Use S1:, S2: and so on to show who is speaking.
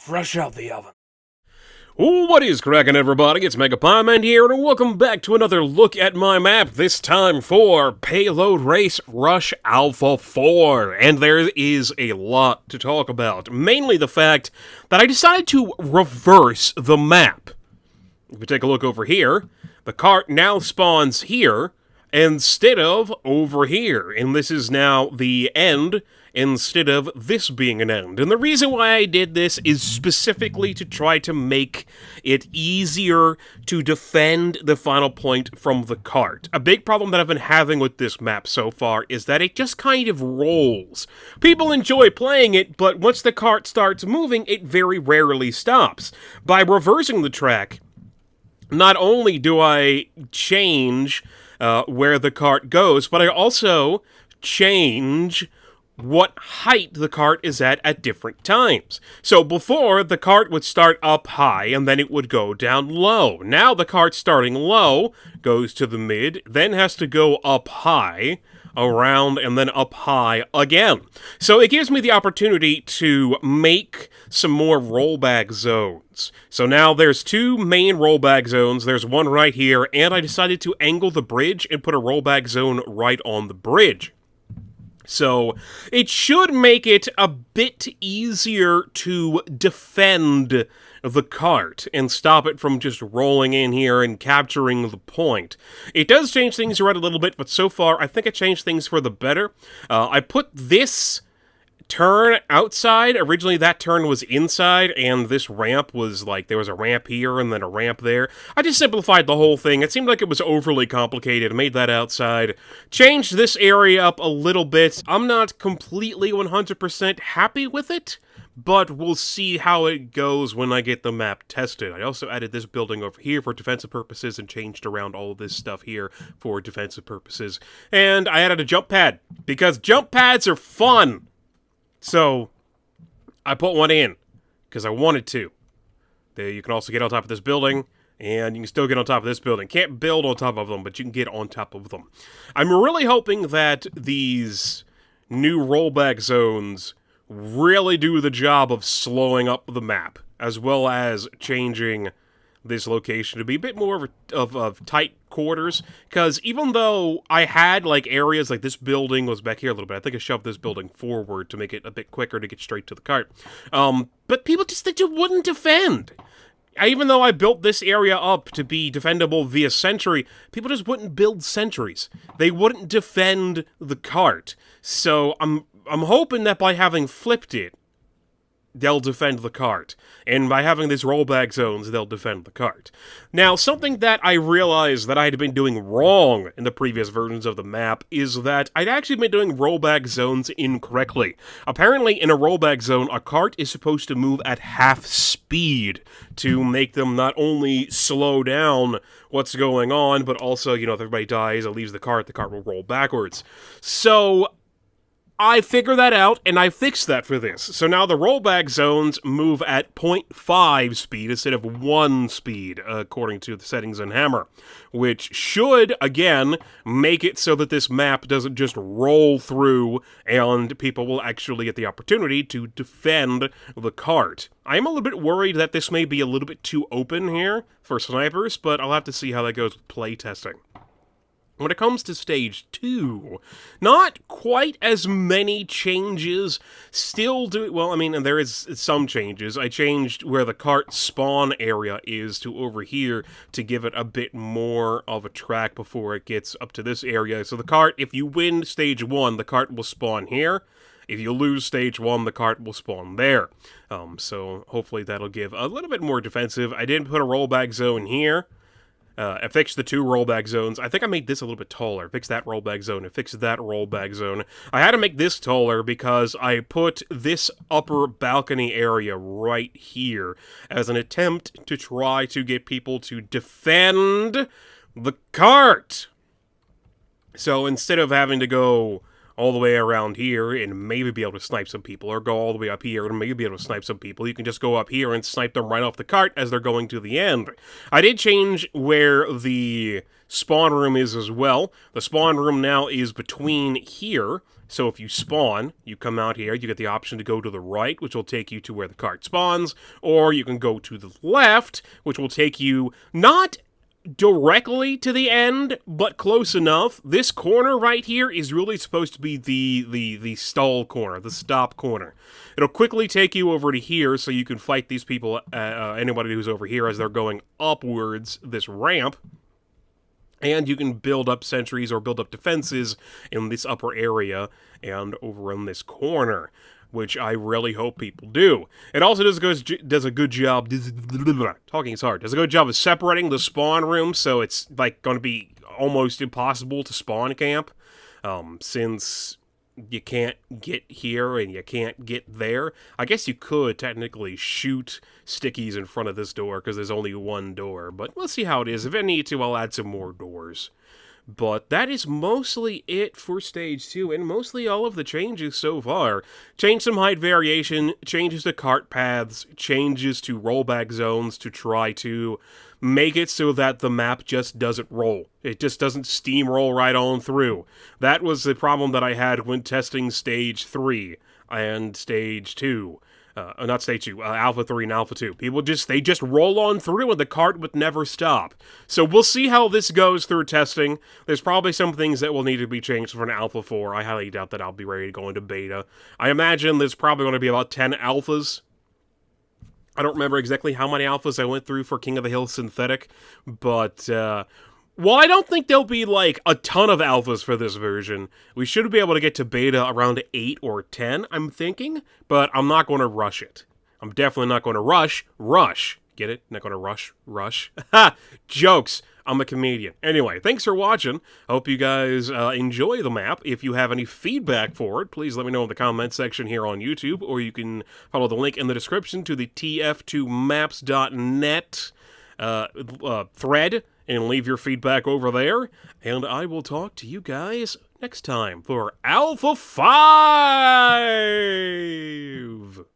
S1: fresh out the oven.
S2: What is cracking, everybody? It's MegaPieman here, and welcome back to another look at my map, this time for Payload Race Rush Alpha 4. And there is a lot to talk about, mainly the fact that I decided to reverse the map. If we take a look over here, the cart now spawns here instead of over here, and this is now the end instead of this being an end. And the reason why I did this is specifically to try to make it easier to defend the final point from the cart. A big problem that I've been having with this map so far is that it just kind of rolls. People enjoy playing it, but once the cart starts moving, it very rarely stops. By reversing the track, not only do I change where the cart goes, but I also change what height the cart is at different times. So before, the cart would start up high, and then it would go down low. Now the cart starting low, goes to the mid, then has to go up high, around, and then up high again. So it gives me the opportunity to make some more rollback zones. So now there's two main rollback zones. There's one right here, and I decided to angle the bridge and put a rollback zone right on the bridge. So it should make it a bit easier to defend the cart and stop it from just rolling in here and capturing the point. It does change things around a little bit, but so far I think it changed things for the better. I put this turn outside. Originally that turn was inside, and this ramp was like, there was a ramp here and then a ramp there. I just simplified the whole thing. It seemed like it was overly complicated. Made that outside. Changed this area up a little bit. I'm not completely 100% happy with it, but we'll see how it goes when I get the map tested. I also added this building over here for defensive purposes and changed around all of this stuff here for defensive purposes. And I added a jump pad, because jump pads are fun! So, I put one in, because I wanted to. There, you can also get on top of this building, and you can still get on top of this building. Can't build on top of them, but you can get on top of them. I'm really hoping that these new rollback zones really do the job of slowing up the map, as well as changing this location to be a bit more of tight quarters, because even though I had like areas like this building was back here a little bit, I think I shoved this building forward to make it a bit quicker to get straight to the cart, but people just wouldn't defend. Even though I built this area up to be defendable via sentry, people just wouldn't build sentries. They wouldn't defend the cart. So I'm hoping that by having flipped it, they'll defend the cart. And by having these rollback zones, they'll defend the cart. Now, something that I realized that I had been doing wrong in the previous versions of the map is that I'd actually been doing rollback zones incorrectly. Apparently, in a rollback zone, a cart is supposed to move at half speed to make them not only slow down what's going on, but also, you know, if everybody dies and leaves the cart will roll backwards. So I figured that out, and I fixed that for this. So now the rollback zones move at 0.5 speed instead of 1 speed, according to the settings in Hammer, which should, again, make it so that this map doesn't just roll through, and people will actually get the opportunity to defend the cart. I'm a little bit worried that this may be a little bit too open here for snipers, but I'll have to see how that goes with playtesting. When it comes to Stage 2, not quite as many changes, well, I mean, and there is some changes. I changed where the cart spawn area is to over here to give it a bit more of a track before it gets up to this area. So the cart, if you win Stage 1, the cart will spawn here. If you lose Stage 1, the cart will spawn there. So hopefully that'll give a little bit more defensive. I did put a rollback zone here. I fixed the two rollback zones. I think I made this a little bit taller. Fixed that rollback zone. I fixed that rollback zone. I had to make this taller because I put this upper balcony area right here as an attempt to try to get people to defend the cart. So instead of having to go all the way around here and maybe be able to snipe some people, or go all the way up here and maybe be able to snipe some people, you can just go up here and snipe them right off the cart as they're going to the end. I did change where the spawn room is as well. The spawn room now is between here. So if you spawn, you come out here, you get the option to go to the right, which will take you to where the cart spawns, or you can go to the left, which will take you not directly to the end, but close enough. This corner right here is really supposed to be the stall corner, the stop corner. It'll quickly take you over to here so you can fight these people, anybody who's over here as they're going upwards this ramp. And you can build up sentries or build up defenses in this upper area and over in this corner, which I really hope people do. It also does a good job, talking is hard, does a good job of separating the spawn room, so it's like going to be almost impossible to spawn camp, since you can't get here and you can't get there. I guess you could technically shoot stickies in front of this door because there's only one door, but we'll see how it is. If I need to, I'll add some more doors. But that is mostly it for Stage 2, and mostly all of the changes so far. Change some height variation, changes to cart paths, changes to rollback zones to try to make it so that the map just doesn't roll. It just doesn't steamroll right on through. That was the problem that I had when testing Stage 3 and Stage 2. Not Stage 2, Alpha 3 and Alpha 2. They just roll on through and the cart would never stop. So we'll see how this goes through testing. There's probably some things that will need to be changed for an Alpha 4. I highly doubt that I'll be ready to go into beta. I imagine there's probably going to be about 10 alphas. I don't remember exactly how many alphas I went through for King of the Hill Synthetic, but well, I don't think there'll be, like, a ton of alphas for this version. We should be able to get to beta around 8 or 10, I'm thinking, but I'm not going to rush it. I'm definitely not going to rush. Get it? Not going to rush. Ha! Jokes! I'm a comedian. Anyway, thanks for watching. I hope you guys enjoy the map. If you have any feedback for it, please let me know in the comment section here on YouTube, or you can follow the link in the description to the tf2maps.net thread, and leave your feedback over there, and I will talk to you guys next time for Alpha 5!